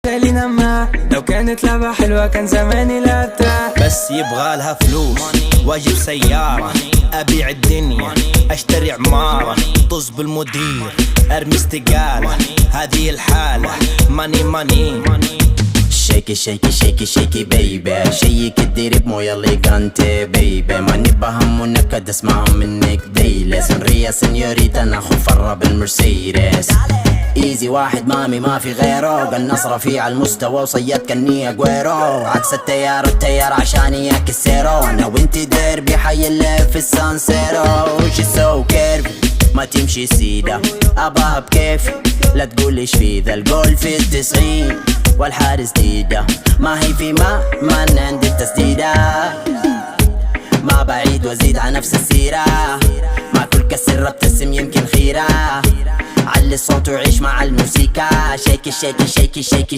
لينا ما لو كانت لعبة حلوة كان زماني لعبتها. بس يبغالها فلوس واجيب سيارة، ابيع الدنيا اشتري عمارة، طز بالمدير ارمي استقالة، هذه الحالة ماني ماني. شيكي شيكي شيكي شيكي بيبي، شيك الديري بمويا اللي كانت بيبي، ماني بهم ونكد اسمعهم منك ديلي. سنريا سنيوريتا ناخو فرة بالمرسيدس، ايزي واحد مامي ما في غيره، قنص رفيع المستوى وصيد كني اجويرو، عكس التيار التيار عشان ياك السيرو، انا وانتي ديربي حي اللي في السانسيرو. شي سو كيرفي ما تمشي سيدة اباها بكيفي، لا تقوليش في ذا الجول في ال90 والحارس ديدة، ما هي في ما من عند التسديدة، ما بعيد وازيد على نفس السيرة، ما كل كسر ابتسم يمكن خيرة، علي الصوت وعيش مع الموسيقى. شيكي شيكي شيكي شيكي شيكي